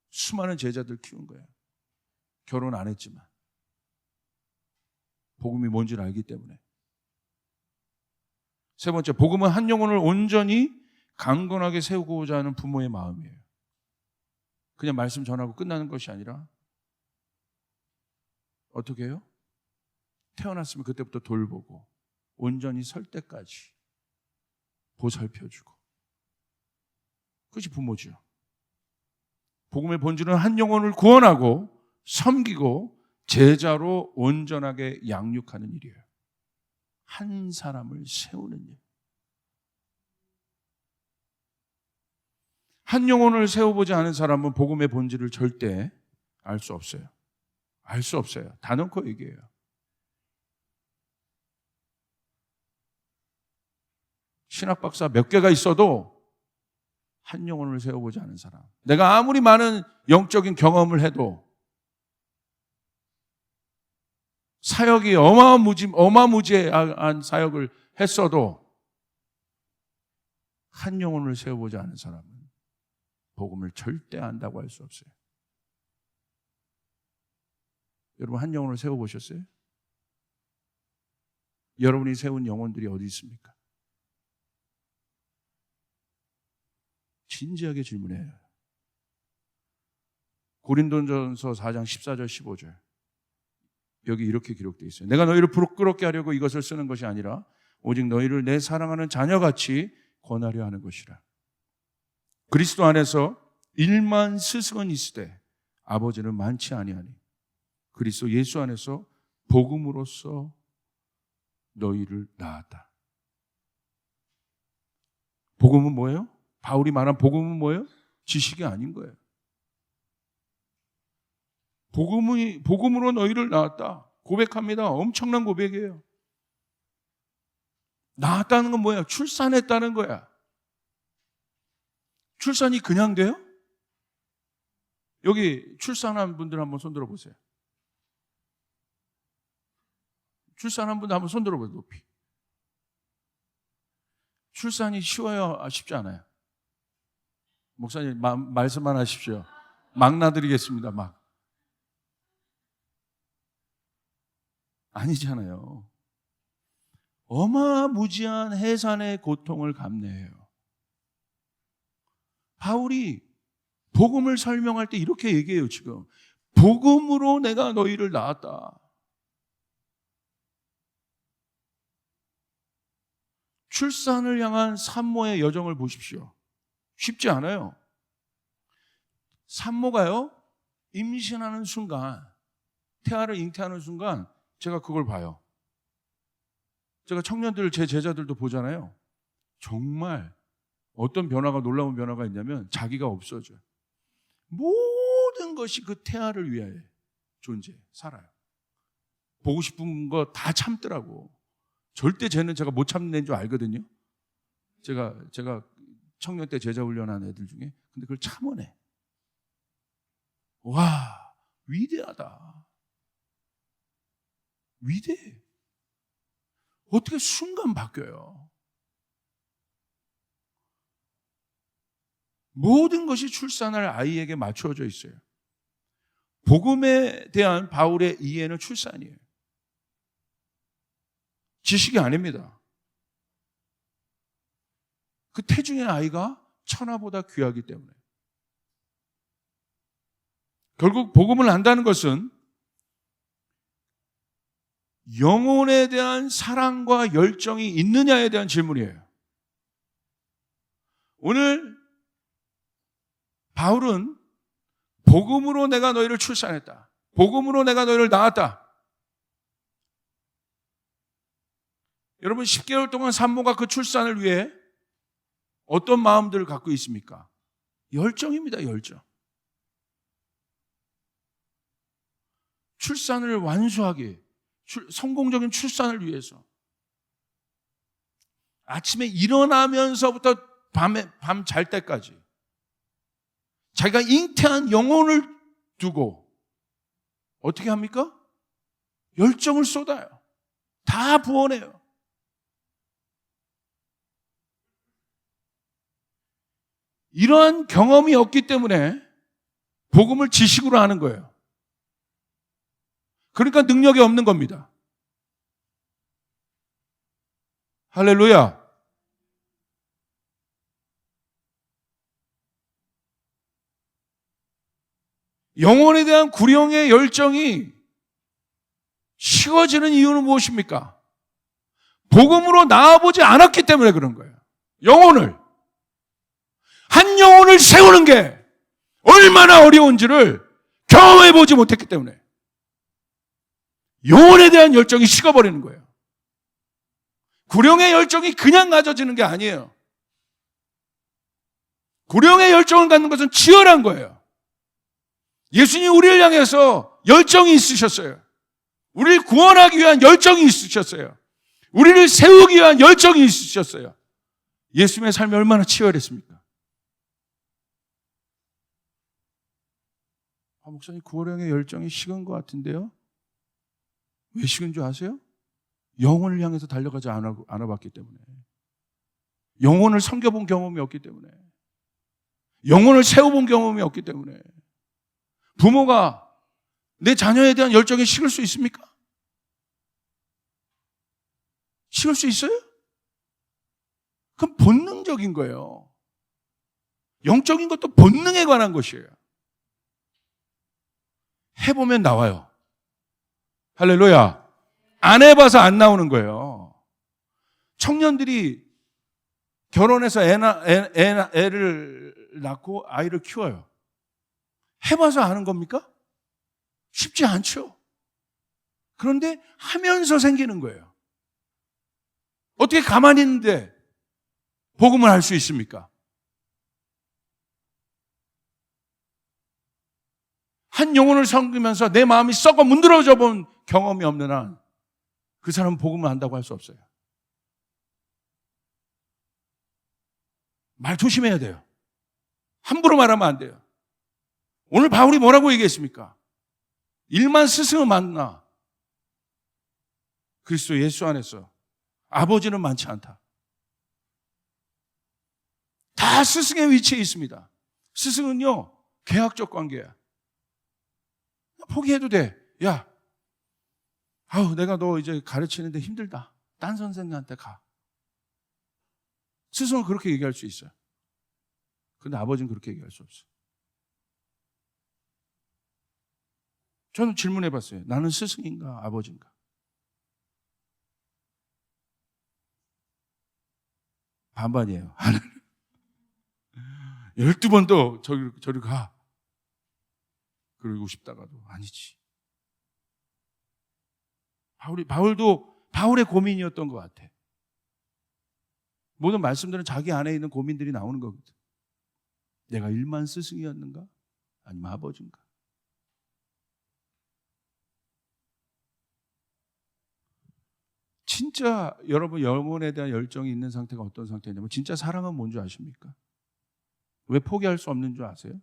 수많은 제자들 키운 거예요. 결혼 안 했지만 복음이 뭔지를 알기 때문에. 세 번째, 복음은 한 영혼을 온전히 강건하게 세우고자 하는 부모의 마음이에요. 그냥 말씀 전하고 끝나는 것이 아니라 어떻게 해요? 태어났으면 그때부터 돌보고 온전히 설 때까지 보살펴주고. 그것이 부모죠. 복음의 본질은 한 영혼을 구원하고 섬기고 제자로 온전하게 양육하는 일이에요. 한 사람을 세우는 일. 한 영혼을 세워보지 않은 사람은 복음의 본질을 절대 알 수 없어요. 알 수 없어요. 다 놓고 얘기해요. 신학 박사 몇 개가 있어도 한 영혼을 세워보지 않은 사람. 내가 아무리 많은 영적인 경험을 해도 사역이 어마무지한 사역을 했어도 한 영혼을 세워보지 않은 사람은 복음을 절대 안다고 할 수 없어요. 여러분 한 영혼을 세워보셨어요? 여러분이 세운 영혼들이 어디 있습니까? 진지하게 질문해요. 고린도전서 4장 14절 15절 여기 이렇게 기록되어 있어요. 내가 너희를 부끄럽게 하려고 이것을 쓰는 것이 아니라 오직 너희를 내 사랑하는 자녀같이 권하려 하는 것이라. 그리스도 안에서 일만 스승은 있으되 아버지는 많지 아니하니 그리스도 예수 안에서 복음으로써 너희를 낳았다. 복음은 뭐예요? 바울이 말한 복음은 뭐예요? 지식이 아닌 거예요. 복음으로 너희를 낳았다. 고백합니다. 엄청난 고백이에요. 낳았다는 건 뭐야? 출산했다는 거야. 출산이 그냥 돼요? 여기 출산한 분들 한번 손 들어보세요. 출산한 분들 한번 손 들어보세요. 높이. 출산이 쉬워요? 쉽지 않아요? 목사님 말씀만 하십시오. 막 놔드리겠습니다. 막. 아니잖아요. 어마무지한 해산의 고통을 감내해요. 바울이 복음을 설명할 때 이렇게 얘기해요. 지금 복음으로 내가 너희를 낳았다. 출산을 향한 산모의 여정을 보십시오. 쉽지 않아요. 산모가요, 임신하는 순간, 태아를 잉태하는 순간 제가 그걸 봐요. 제가 청년들, 제 제자들도 보잖아요. 정말 어떤 변화가, 놀라운 변화가 있냐면 자기가 없어져요. 모든 것이 그 태아를 위하여 존재해, 살아요. 보고 싶은 거 다 참더라고. 절대 쟤는 제가 못 참는 애인 줄 알거든요. 제가 청년 때 제자 훈련한 애들 중에. 근데 그걸 참아내. 와, 위대하다. 위대해. 어떻게 순간 바뀌어요. 모든 것이 출산할 아이에게 맞추어져 있어요. 복음에 대한 바울의 이해는 출산이에요. 지식이 아닙니다. 그 태중의 아이가 천하보다 귀하기 때문에. 결국 복음을 안다는 것은 영혼에 대한 사랑과 열정이 있느냐에 대한 질문이에요. 오늘 바울은 복음으로 내가 너희를 출산했다. 복음으로 내가 너희를 낳았다. 여러분 10개월 동안 산모가 그 출산을 위해 어떤 마음들을 갖고 있습니까? 열정입니다. 열정. 출산을 완수하게, 성공적인 출산을 위해서 아침에 일어나면서부터 밤 잘 때까지 자기가 잉태한 영혼을 두고 어떻게 합니까? 열정을 쏟아요. 다 부어내요. 이러한 경험이 없기 때문에 복음을 지식으로 하는 거예요. 그러니까 능력이 없는 겁니다. 할렐루야. 영혼에 대한 구령의 열정이 식어지는 이유는 무엇입니까? 복음으로 나아보지 않았기 때문에 그런 거예요. 한 영혼을 세우는 게 얼마나 어려운지를 경험해 보지 못했기 때문에 영혼에 대한 열정이 식어버리는 거예요. 구령의 열정이 그냥 가져지는 게 아니에요. 구령의 열정을 갖는 것은 치열한 거예요. 예수님이 우리를 향해서 열정이 있으셨어요. 우리를 구원하기 위한 열정이 있으셨어요. 우리를 세우기 위한 열정이 있으셨어요. 예수님의 삶이 얼마나 치열했습니까? 목사님, 구령의 열정이 식은 것 같은데요? 왜 식은 줄 아세요? 영혼을 향해서 달려가지 않아봤기 때문에. 영혼을 섬겨본 경험이 없기 때문에. 영혼을 세워본 경험이 없기 때문에. 부모가 내 자녀에 대한 열정이 식을 수 있습니까? 식을 수 있어요? 그건 본능적인 거예요. 영적인 것도 본능에 관한 것이에요. 해보면 나와요. 할렐루야. 안 해봐서 안 나오는 거예요. 청년들이 결혼해서 애를 낳고 아이를 키워요. 해봐서 아는 겁니까? 쉽지 않죠. 그런데 하면서 생기는 거예요. 어떻게 가만히 있는데 복음을 할 수 있습니까? 한 영혼을 섬기면서 내 마음이 썩어 문드러져 본 경험이 없는 한 그 사람은 복음을 안다고 할 수 없어요. 말 조심해야 돼요. 함부로 말하면 안 돼요. 오늘 바울이 뭐라고 얘기했습니까? 일만 스승은 많나? 그리스도 예수 안에서 아버지는 많지 않다. 다 스승의 위치에 있습니다. 스승은요, 계약적 관계야. 포기해도 돼. 야, 내가 너 이제 가르치는데 힘들다. 딴 선생님한테 가. 스승은 그렇게 얘기할 수 있어요. 근데 아버지는 그렇게 얘기할 수 없어요. 저는 질문해 봤어요. 나는 스승인가 아버지인가? 반반이에요. 하나는 12번도 저리 가. 그러고 싶다가도 아니지. 바울도 바울의 고민이었던 것 같아. 모든 말씀들은 자기 안에 있는 고민들이 나오는 거거든. 내가 일만 스승이었는가? 아니면 아버지인가? 진짜 여러분 영혼에 대한 열정이 있는 상태가 어떤 상태냐면 진짜 사랑은 뭔지 아십니까? 왜 포기할 수 없는 줄 아세요?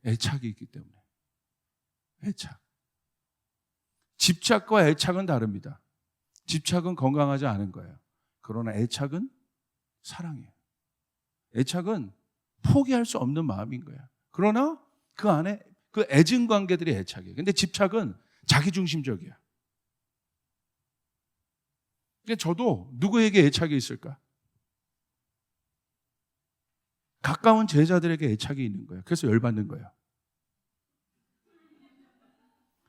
애착이 있기 때문에. 애착. 집착과 애착은 다릅니다. 집착은 건강하지 않은 거예요. 그러나 애착은 사랑이에요. 애착은 포기할 수 없는 마음인 거예요. 그러나 그 안에 그 애증 관계들이 애착이에요. 근데 집착은 자기중심적이야. 근데 저도 누구에게 애착이 있을까? 가까운 제자들에게 애착이 있는 거예요. 그래서 열받는 거예요.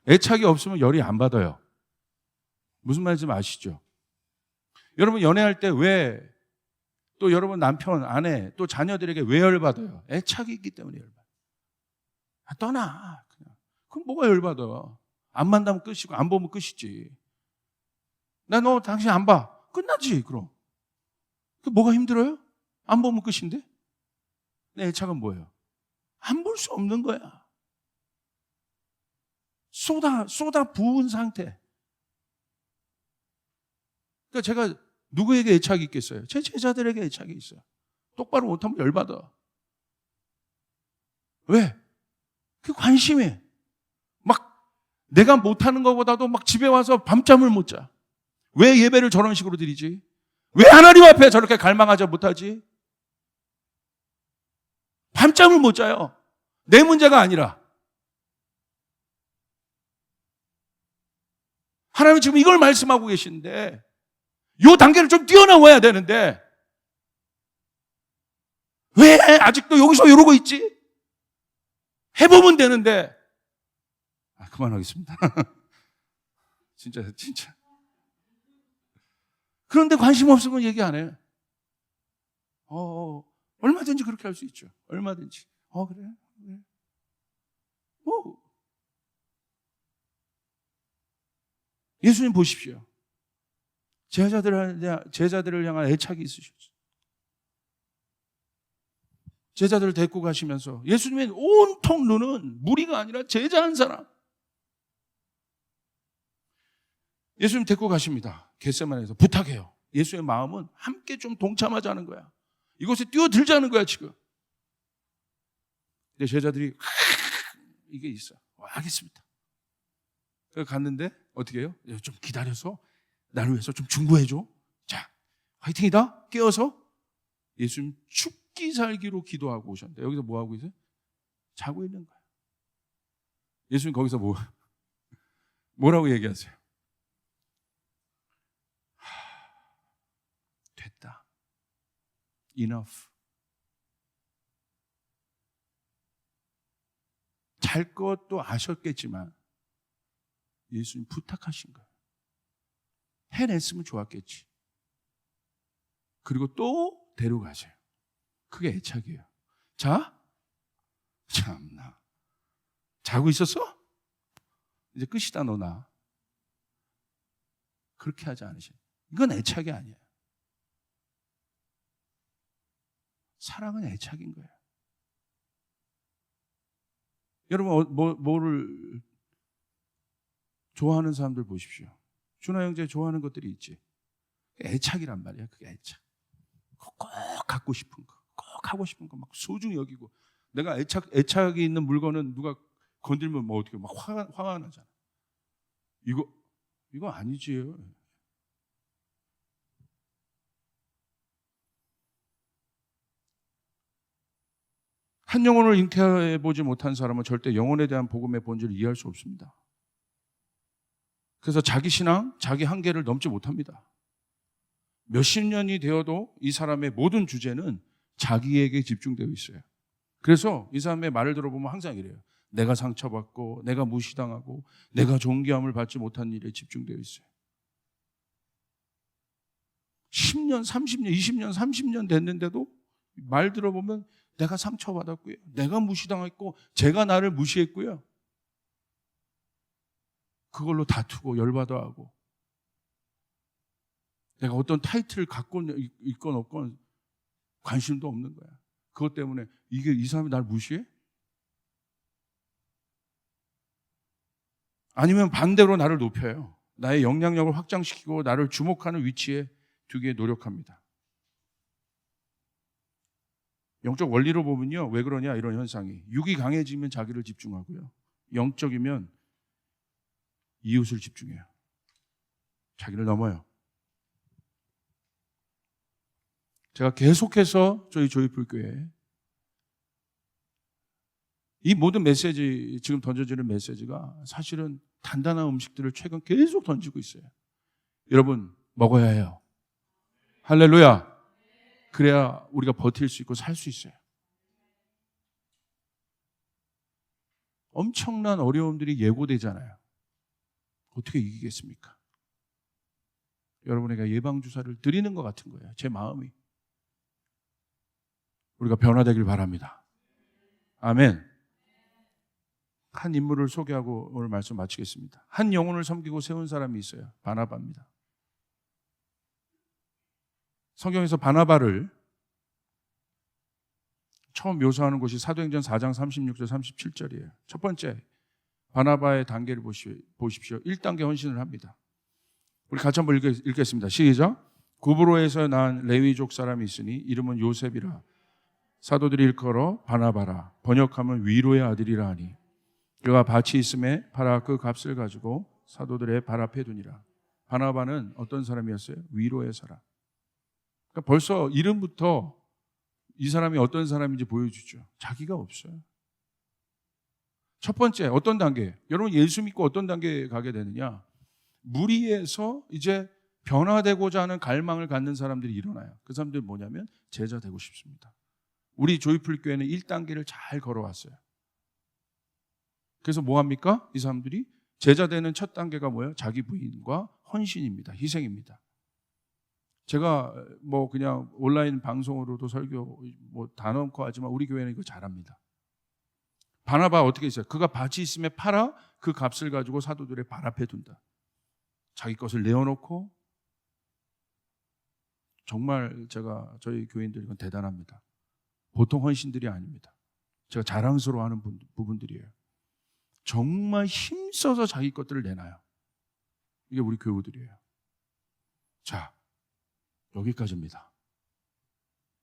애착이 없으면 열이 안 받아요. 무슨 말인지 아시죠? 여러분 연애할 때 왜, 또 여러분 남편, 아내, 또 자녀들에게 왜 열받아요? 애착이 있기 때문에 열받아요. 떠나. 그냥. 그럼 뭐가 열받아? 안 만나면 끝이고 안 보면 끝이지. 나 너 당신 안 봐. 끝나지 그럼. 그 뭐가 힘들어요? 안 보면 끝인데? 내 애착은 뭐예요? 안 볼 수 없는 거야. 쏟아 부은 상태. 그러니까 제가 누구에게 애착이 있겠어요? 제 제자들에게 애착이 있어요. 똑바로 못하면 열받아. 왜? 그 관심이 막 내가 못하는 것보다도 막 집에 와서 밤잠을 못 자. 왜 예배를 저런 식으로 드리지? 왜 하나님 앞에 저렇게 갈망하지 못하지? 밤잠을 못 자요. 내 문제가 아니라. 하나님이 지금 이걸 말씀하고 계신데 이 단계를 좀 뛰어넘어야 되는데 왜 아직도 여기서 이러고 있지? 해보면 되는데. 그만하겠습니다. 진짜. 그런데 관심 없으면 얘기 안 해. 얼마든지 그렇게 할 수 있죠. 얼마든지. 그래. 뭐. 예수님 보십시오. 제자들을 향한 애착이 있으셨어요. 제자들을 데리고 가시면서 예수님의 온통 눈은 무리가 아니라 제자 한 사람. 예수님 데리고 가십니다. 겟세마네에서 부탁해요. 예수의 마음은 함께 좀 동참하자는 거야. 이곳에 뛰어들자는 거야 지금. 근데 제자들이 이게 있어. 알겠습니다. 그래서 갔는데 어떻게 해요? 좀 기다려서 나를 위해서 좀 중보해줘. 자, 화이팅이다. 깨어서 예수님 죽기 살기로 기도하고 오셨는데 여기서 뭐 하고 있어요? 자고 있는 거야. 예수님 거기서 뭐라고 얘기하세요? 됐다. Enough. 잘 것도 아셨겠지만 예수님 부탁하신 거예요. 해냈으면 좋았겠지. 그리고 또 데려가세요. 그게 애착이에요. 자, 참나. 자고 있었어? 이제 끝이다 너나. 그렇게 하지 않으셔. 이건 애착이 아니에요. 사랑은 애착인 거예요. 여러분 뭐를 좋아하는 사람들 보십시오. 준하 형제 좋아하는 것들이 있지. 애착이란 말이야. 그게 애착. 꼭 갖고 싶은 거, 꼭 하고 싶은 거 막 소중히 여기고. 내가 애착이 있는 물건은 누가 건들면 뭐 어떻게 막 화가 나잖아. 이거 아니지. 한 영혼을 잉태해보지 못한 사람은 절대 영혼에 대한 복음의 본질을 이해할 수 없습니다. 그래서 자기 신앙, 자기 한계를 넘지 못합니다. 몇십 년이 되어도 이 사람의 모든 주제는 자기에게 집중되어 있어요. 그래서 이 사람의 말을 들어보면 항상 이래요. 내가 상처받고, 내가 무시당하고, 내가 존귀함을 받지 못한 일에 집중되어 있어요. 10년, 30년, 20년, 30년 됐는데도 말 들어보면 내가 상처받았고요. 내가 무시당했고, 제가 나를 무시했고요. 그걸로 다투고 열받아하고. 내가 어떤 타이틀을 갖고 있건 없건 관심도 없는 거야. 그것 때문에 이 사람이 날 무시해? 아니면 반대로 나를 높여요. 나의 영향력을 확장시키고 나를 주목하는 위치에 두기에 노력합니다. 영적 원리로 보면요. 왜 그러냐 이런 현상이. 육이 강해지면 자기를 집중하고요. 영적이면 이웃을 집중해요. 자기를 넘어요. 제가 계속해서 저희 조이풀교회 이 모든 메시지, 지금 던져지는 메시지가 사실은 단단한 음식들을 최근 계속 던지고 있어요. 여러분 먹어야 해요. 할렐루야. 그래야 우리가 버틸 수 있고 살 수 있어요. 엄청난 어려움들이 예고되잖아요. 어떻게 이기겠습니까? 여러분에게 예방주사를 드리는 것 같은 거예요. 제 마음이. 우리가 변화되길 바랍니다. 아멘. 한 인물을 소개하고 오늘 말씀 마치겠습니다. 한 영혼을 섬기고 세운 사람이 있어요. 바나바입니다. 성경에서 바나바를 처음 묘사하는 곳이 사도행전 4장 36절 37절이에요. 첫 번째, 바나바의 단계를 보십시오. 1단계 헌신을 합니다. 우리 같이 한번 읽겠습니다. 시작. 구브로에서 난 레위족 사람이 있으니 이름은 요셉이라. 사도들이 일컬어 바나바라. 번역하면 위로의 아들이라 하니. 그가 밭이 있음에 팔아 그 값을 가지고 사도들의 발 앞에 두니라. 바나바는 어떤 사람이었어요? 위로의 사람. 그러니까 벌써 이름부터 이 사람이 어떤 사람인지 보여주죠. 자기가 없어요. 첫 번째, 어떤 단계? 여러분 예수 믿고 어떤 단계에 가게 되느냐? 무리에서 이제 변화되고자 하는 갈망을 갖는 사람들이 일어나요. 그 사람들이 뭐냐면 제자 되고 싶습니다. 우리 조이풀 교회는 1단계를 잘 걸어왔어요. 그래서 뭐 합니까? 이 사람들이 제자 되는 첫 단계가 뭐예요? 자기 부인과 헌신입니다. 희생입니다. 제가 뭐 그냥 온라인 방송으로도 설교 뭐 다 넣고 하지만 우리 교회는 이거 잘합니다. 바나바 어떻게 했어요? 그가 밭이 있음에 팔아 그 값을 가지고 사도들의 발 앞에 둔다. 자기 것을 내어놓고 정말 저희 교인들 이건 대단합니다. 보통 헌신들이 아닙니다. 제가 자랑스러워하는 부분들이에요. 정말 힘써서 자기 것들을 내놔요. 이게 우리 교우들이에요. 자, 여기까지입니다.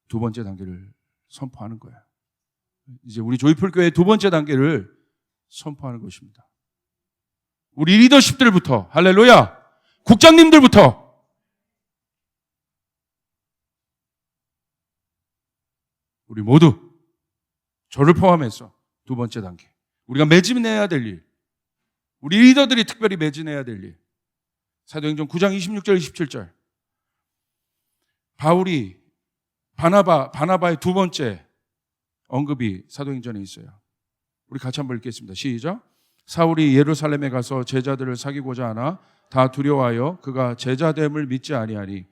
두 번째 단계를 선포하는 거예요. 이제 우리 조이풀 교회의 두 번째 단계를 선포하는 것입니다. 우리 리더십들부터, 할렐루야, 국장님들부터 우리 모두 저를 포함해서 두 번째 단계, 우리가 매진해야 될 일, 우리 리더들이 특별히 매진해야 될 일. 사도행전 9장 26절 27절. 바울이 바나바의 두 번째 언급이 사도행전에 있어요. 우리 같이 한번 읽겠습니다. 시작. 사울이 예루살렘에 가서 제자들을 사귀고자 하나 다 두려워하여 그가 제자됨을 믿지 아니하니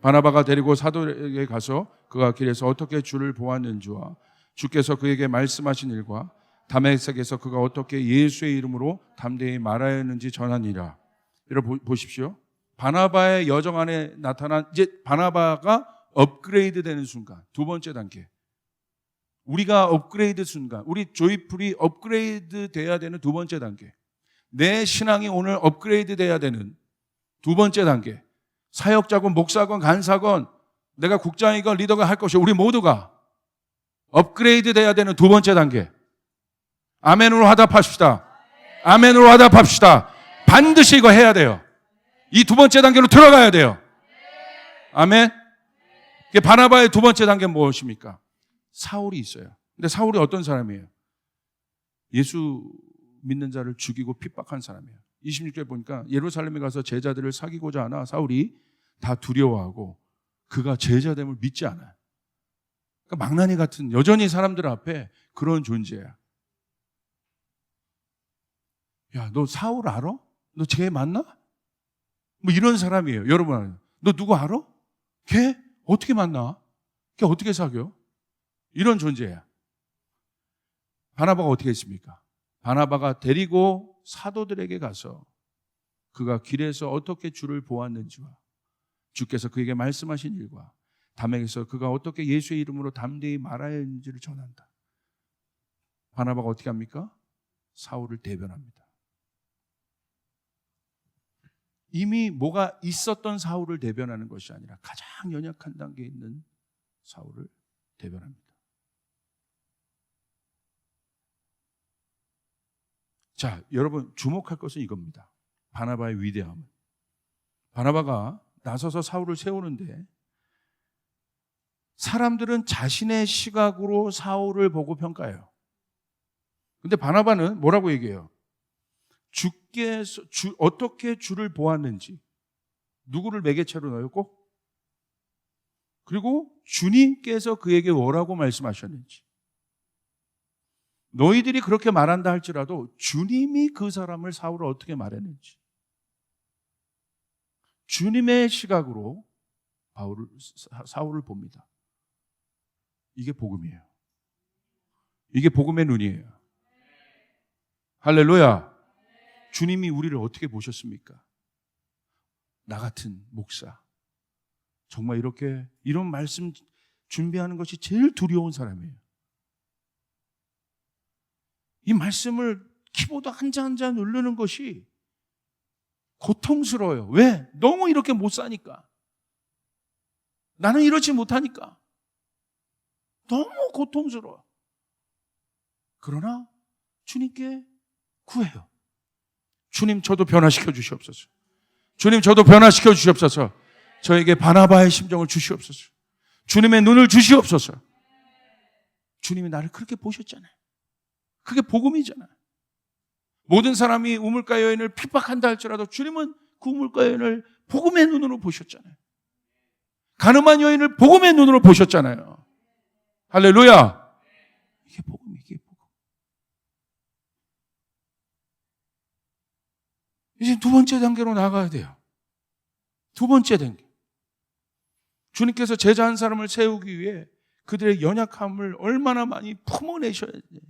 바나바가 데리고 사도에게 가서 그가 길에서 어떻게 주를 보았는지와 주께서 그에게 말씀하신 일과 다메섹에서 그가 어떻게 예수의 이름으로 담대히 말하였는지 전하니라. 여러분 보십시오. 바나바의 여정 안에 나타난 이제 바나바가 업그레이드 되는 순간, 두 번째 단계. 우리가 업그레이드 순간, 우리 조이풀이 업그레이드 돼야 되는 두 번째 단계. 내 신앙이 오늘 업그레이드 돼야 되는 두 번째 단계. 사역자건 목사건 간사건 내가 국장이건 리더가 할 것이 우리 모두가 업그레이드 돼야 되는 두 번째 단계. 아멘으로 화답합시다. 아멘으로 화답합시다. 반드시 이거 해야 돼요. 이 두 번째 단계로 들어가야 돼요. 아멘. 바나바의 두 번째 단계는 무엇입니까? 사울이 있어요. 근데 사울이 어떤 사람이에요? 예수 믿는 자를 죽이고 핍박한 사람이에요. 26절에 보니까 예루살렘에 가서 제자들을 사귀고자 하나 사울이 다 두려워하고 그가 제자됨을 믿지 않아요. 그러니까 망나니 같은 여전히 사람들 앞에 그런 존재야. 야, 너 사울 알아? 너 쟤 만나? 뭐 이런 사람이에요. 여러분, 너 누구 알아? 걔 어떻게 만나? 걔 어떻게 사겨? 이런 존재야. 바나바가 어떻게 했습니까? 바나바가 데리고 사도들에게 가서 그가 길에서 어떻게 주를 보았는지와 주께서 그에게 말씀하신 일과 담에게서 그가 어떻게 예수의 이름으로 담대히 말하야 했는지를 전한다. 바나바가 어떻게 합니까? 사울을 대변합니다. 이미 뭐가 있었던 사울을 대변하는 것이 아니라 가장 연약한 단계에 있는 사울을 대변합니다. 자, 여러분 주목할 것은 이겁니다. 바나바의 위대함. 바나바가 나서서 사울을 세우는데 사람들은 자신의 시각으로 사울을 보고 평가해요. 근데 바나바는 뭐라고 얘기해요? 주께서 어떻게 주를 보았는지, 누구를 매개체로 넣었고, 그리고 주님께서 그에게 뭐라고 말씀하셨는지. 너희들이 그렇게 말한다 할지라도 주님이 그 사람을 사울을 어떻게 말했는지 주님의 시각으로 사울을 봅니다. 이게 복음이에요. 이게 복음의 눈이에요. 할렐루야. 주님이 우리를 어떻게 보셨습니까? 나 같은 목사, 정말 이런 말씀 준비하는 것이 제일 두려운 사람이에요. 이 말씀을 키보드 한 자 한 자 누르는 것이 고통스러워요. 왜? 너무 이렇게 못 사니까. 나는 이렇지 못하니까. 너무 고통스러워. 그러나 주님께 구해요. 주님, 저도 변화시켜 주시옵소서. 주님, 저도 변화시켜 주시옵소서. 저에게 바나바의 심정을 주시옵소서. 주님의 눈을 주시옵소서. 주님이 나를 그렇게 보셨잖아요. 그게 복음이잖아요. 모든 사람이 우물가 여인을 핍박한다 할지라도 주님은 그 우물가 여인을 복음의 눈으로 보셨잖아요. 가늠한 여인을 복음의 눈으로 보셨잖아요. 할렐루야. 이게 복음이에요. 이게 복음. 이제 두 번째 단계로 나가야 돼요. 두 번째 단계. 주님께서 제자 한 사람을 세우기 위해 그들의 연약함을 얼마나 많이 품어내셔야 돼요.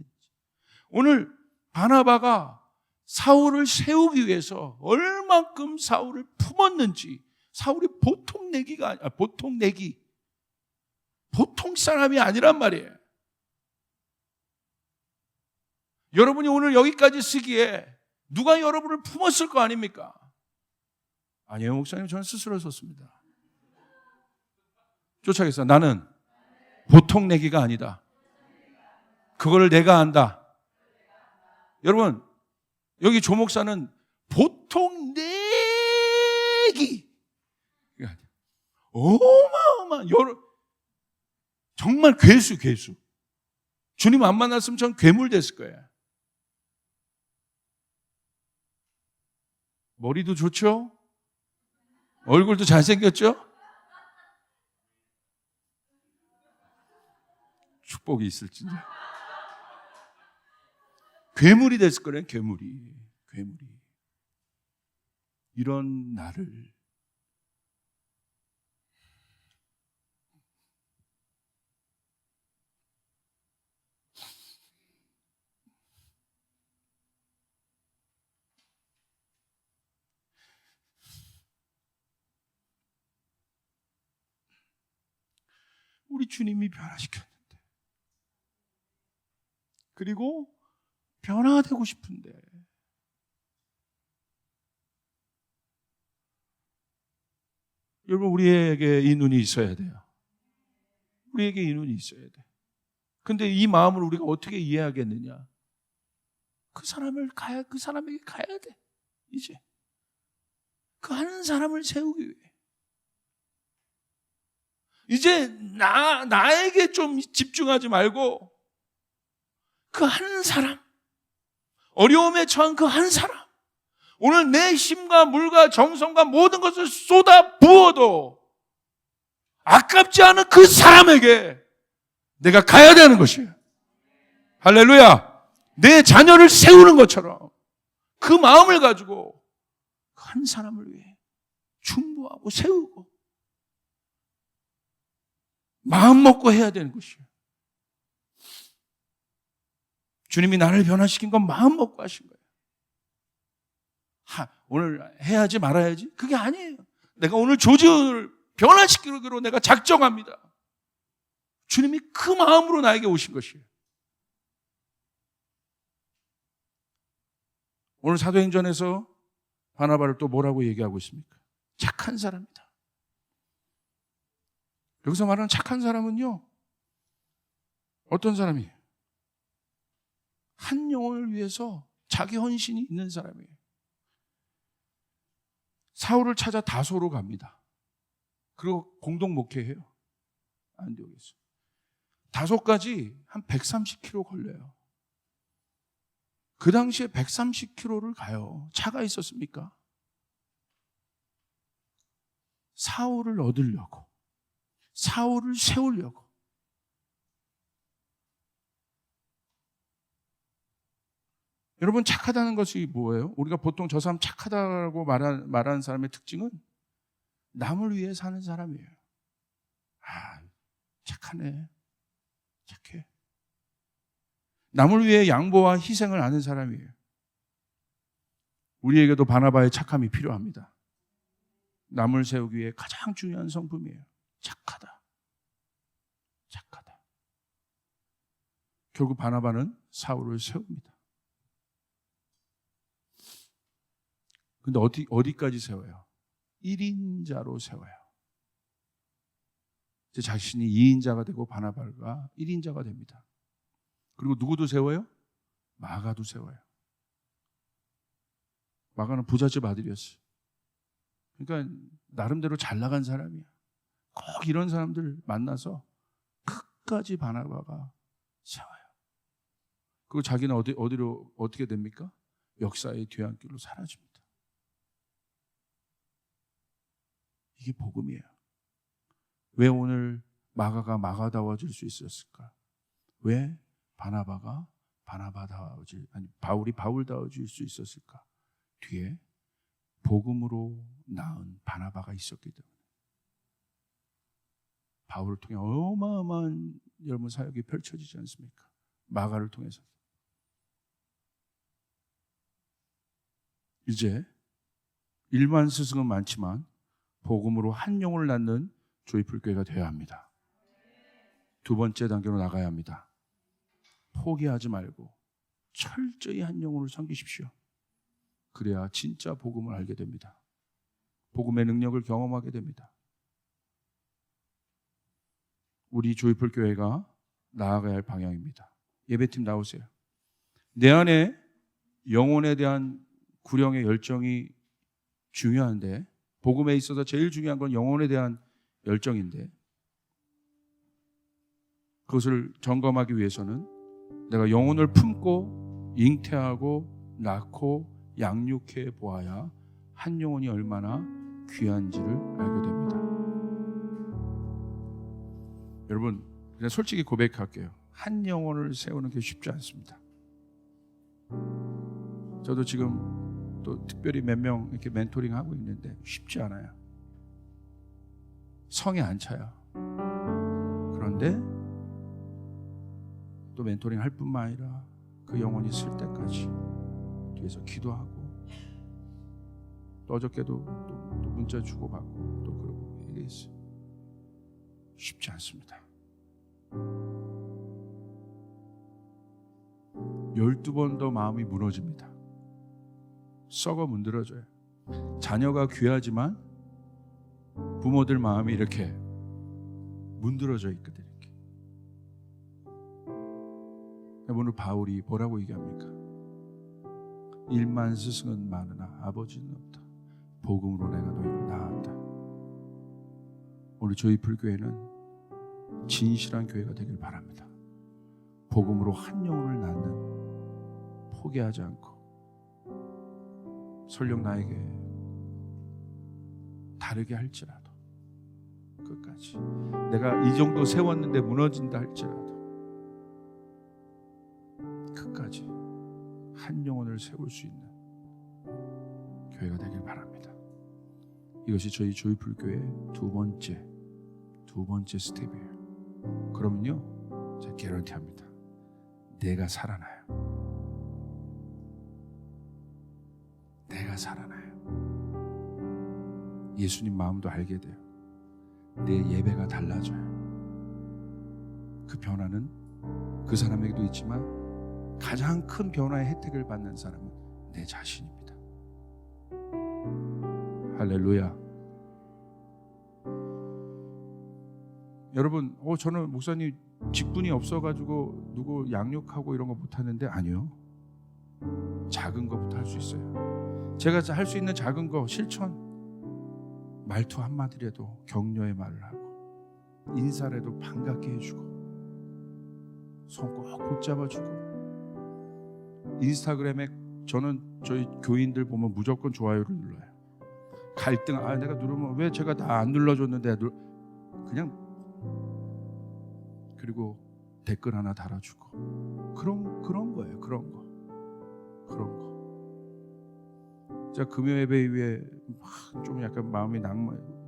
오늘 바나바가 사울을 세우기 위해서 얼만큼 사울을 품었는지, 사울이 보통 사람이 아니란 말이에요. 여러분이 오늘 여기까지 쓰기에 누가 여러분을 품었을 거 아닙니까? 아니에요, 목사님. 저는 스스로 섰습니다. 쫓아가겠어. 나는 보통 내기가 아니다. 그거를 내가 안다. 여러분, 여기 조 목사는 보통 내기 어마어마한 정말 괴수. 주님 안 만났으면 전 괴물 됐을 거예요. 머리도 좋죠? 얼굴도 잘생겼죠? 축복이 있을진데. 괴물이 됐을 거래요. 괴물이. 이런 나를 우리 주님이 변화시켰는데, 그리고 변화되고 싶은데, 여러분, 우리에게 이 눈이 있어야 돼요. 우리에게 이 눈이 있어야 돼. 근데 이 마음을 우리가 어떻게 이해하겠느냐? 그 사람에게 가야 돼. 이제 그 한 사람을 세우기 위해. 이제 나에게 좀 집중하지 말고 그 한 사람, 어려움에 처한 그 한 사람, 오늘 내 힘과 물과 정성과 모든 것을 쏟아 부어도 아깝지 않은 그 사람에게 내가 가야 되는 것이에요. 할렐루야. 내 자녀를 세우는 것처럼 그 마음을 가지고 한 사람을 위해 충고하고 세우고 마음 먹고 해야 되는 것이에요. 주님이 나를 변화시킨 건 마음 먹고 하신 거예요. 오늘 해야지 말아야지? 그게 아니에요. 내가 오늘 조직을 변화시키기로 내가 작정합니다. 주님이 그 마음으로 나에게 오신 것이에요. 오늘 사도행전에서 바나바를 또 뭐라고 얘기하고 있습니까? 착한 사람이다. 여기서 말하는 착한 사람은요, 어떤 사람이에요? 한 영혼을 위해서 자기 헌신이 있는 사람이에요. 사울을 찾아 다소로 갑니다. 그리고 공동 목회해요. 안디옥에서. 다소까지 한 130km 걸려요. 그 당시에 130km를 가요. 차가 있었습니까? 사울을 얻으려고, 사울을 세우려고. 여러분, 착하다는 것이 뭐예요? 우리가 보통 저 사람 착하다고 말하는 사람의 특징은 남을 위해 사는 사람이에요. 아, 착하네. 착해. 남을 위해 양보와 희생을 하는 사람이에요. 우리에게도 바나바의 착함이 필요합니다. 남을 세우기 위해 가장 중요한 성품이에요. 착하다. 착하다. 결국 바나바는 사울을 세웁니다. 근데 어디까지 세워요? 1인자로 세워요. 제 자신이 2인자가 되고 바나바가 1인자가 됩니다. 그리고 누구도 세워요? 마가도 세워요. 마가는 부잣집 아들이었어요. 그러니까 나름대로 잘 나간 사람이야. 꼭 이런 사람들 만나서 끝까지 바나바가 세워요. 그리고 자기는 어디로 어떻게 됩니까? 역사의 뒤안길로 사라집니다. 이게 복음이에요. 왜 오늘 마가가 마가다워질 수 있었을까? 왜 바나바가 바울이 바울다워질 수 있었을까? 뒤에 복음으로 낳은 바나바가 있었기 때문에. 바울을 통해 어마어마한 여러분 사역이 펼쳐지지 않습니까? 마가를 통해서. 이제 일반 스승은 많지만 복음으로 한 영혼을 낳는 조이풀교회가 되어야 합니다. 두 번째 단계로 나가야 합니다. 포기하지 말고 철저히 한 영혼을 섬기십시오. 그래야 진짜 복음을 알게 됩니다. 복음의 능력을 경험하게 됩니다. 우리 조이풀교회가 나아가야 할 방향입니다. 예배팀 나오세요. 내 안에 영혼에 대한 구령의 열정이 중요한데, 복음에 있어서 제일 중요한 건 영혼에 대한 열정인데, 그것을 점검하기 위해서는 내가 영혼을 품고 잉태하고 낳고 양육해 보아야 한 영혼이 얼마나 귀한지를 알게 됩니다. 여러분, 그냥 솔직히 고백할게요. 한 영혼을 세우는 게 쉽지 않습니다. 저도 지금 또 특별히 몇 명 이렇게 멘토링 하고 있는데 쉽지 않아요. 성에 안 차요. 그런데 또 멘토링 할 뿐만 아니라 그 영혼이 쓸 때까지 뒤에서 기도하고, 또 어저께도 또 문자 주고받고 또 그러고 이게 있어요. 쉽지 않습니다. 12번 더 마음이 무너집니다. 썩어 문드러져요. 자녀가 귀하지만 부모들 마음이 이렇게 문드러져 있거든요. 이렇게. 오늘 바울이 뭐라고 얘기합니까? 일만 스승은 많으나 아버지는 없다. 복음으로 내가 너희를 낳았다. 오늘 저희 불교회는 진실한 교회가 되길 바랍니다. 복음으로 한 영혼을 낳는, 포기하지 않고, 설령 나에게 다르게 할지라도 끝까지, 내가 이 정도 세웠는데 무너진다 할지라도 끝까지 한 영혼을 세울 수 있는 교회가 되길 바랍니다. 이것이 저희 조이풀교회의 두 번째 스텝이에요. 그러면요, 제가 개런티합니다. 내가 살아나요. 내가 살아나요. 예수님 마음도 알게 돼요. 내 예배가 달라져요. 그 변화는 그 사람에게도 있지만 가장 큰 변화의 혜택을 받는 사람은 내 자신입니다. 할렐루야. 여러분, 저는 목사님 직분이 없어가지고 누구 양육하고 이런 거 못하는데, 아니요. 작은 것부터 할 수 있어요. 제가 할 수 있는 작은 거, 실천. 말투 한마디라도 격려의 말을 하고, 인사라도 반갑게 해주고, 손 꼭 붙잡아주고, 인스타그램에 저는 저희 교인들 보면 무조건 좋아요를 눌러요. 갈등, 내가 누르면 왜 제가 다 안 눌러줬는데 그냥, 그리고 댓글 하나 달아주고, 그런 거예요. 그런 거. 그런 거. 제가 금요 예배 이후에 좀 약간 마음이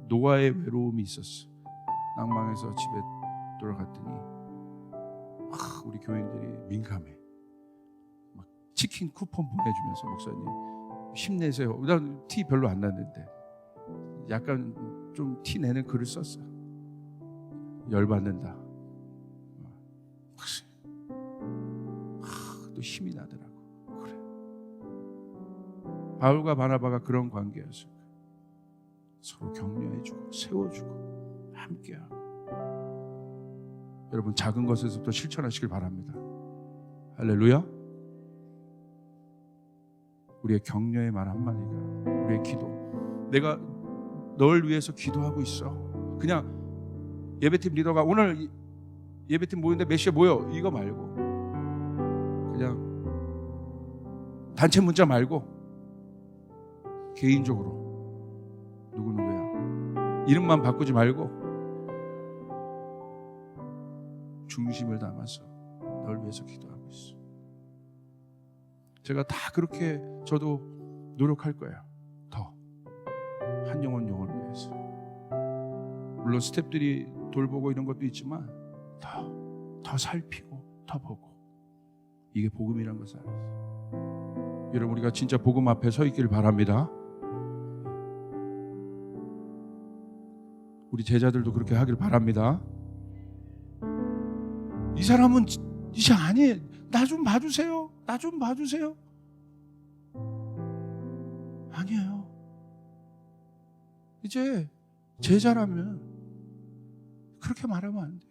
노아의 외로움이 있었어. 낭망해서 집에 돌아갔더니 우리 교인들이 민감해. 막 치킨 쿠폰 보내주면서 목사님 힘내세요. 난 티 별로 안 났는데 약간 좀 티 내는 글을 썼어. 열받는다. 또 힘이 나더라고. 그래. 바울과 바나바가 그런 관계였어요. 서로 격려해주고 세워주고 함께하고. 여러분 작은 것에서부터 실천하시길 바랍니다. 할렐루야. 우리의 격려의 말 한마디가 우리의 기도. 내가 널 위해서 기도하고 있어. 그냥 예배팀 리더가 오늘 예배팀 모이는데 몇 시에 모여 이거 말고 그냥 단체 문자 말고 개인적으로 누구누구야 이름만 바꾸지 말고 중심을 담아서 널 위해서 기도하고 있어. 제가 다 그렇게 저도 노력할 거예요. 더 한 영혼을 위해서. 물론 스태프들이 돌보고 이런 것도 있지만 더 살피고 더 보고. 이게 복음이란 것을 알았어요. 여러분 우리가 진짜 복음 앞에 서 있기를 바랍니다. 우리 제자들도 그렇게 하길 바랍니다. 이 사람은 이제 아니에요. 나 좀 봐주세요. 나 좀 봐주세요. 아니에요. 이제 제자라면 그렇게 말하면 안 돼요.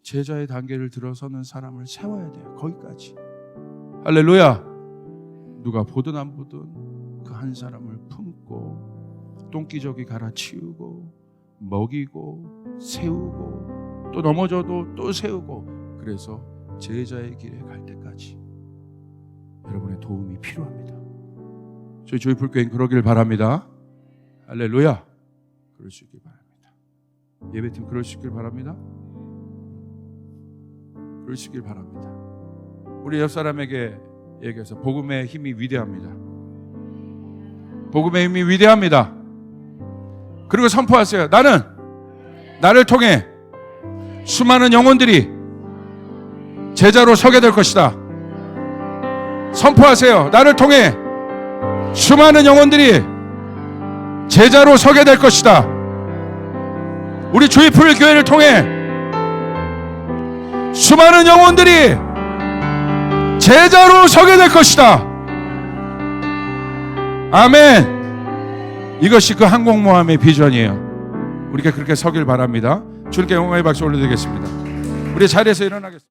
제자의 단계를 들어서는 사람을 세워야 돼요. 거기까지. 할렐루야. 누가 보든 안 보든 그 한 사람을 품고 똥기저귀 갈아치우고 먹이고 세우고 또 넘어져도 또 세우고 그래서 제자의 길에 갈 때까지 여러분의 도움이 필요합니다. 저희 조이풀교회는 그러길 바랍니다. 할렐루야. 그럴 수 있길 바랍니다. 예배팀 그럴 수 있길 바랍니다. 그럴 수 있길 바랍니다. 우리 옆 사람에게 얘기해서 복음의 힘이 위대합니다. 복음의 힘이 위대합니다. 그리고 선포하세요. 나를 통해 수많은 영혼들이 제자로 서게 될 것이다. 선포하세요. 나를 통해 수많은 영혼들이 제자로 서게 될 것이다. 우리 조이풀 교회를 통해 수많은 영혼들이 제자로 서게 될 것이다. 아멘. 이것이 그 항공모함의 비전이에요. 우리가 그렇게 서길 바랍니다. 주님께 영광의 박수 올려드리겠습니다. 우리 자리에서 일어나겠습니다.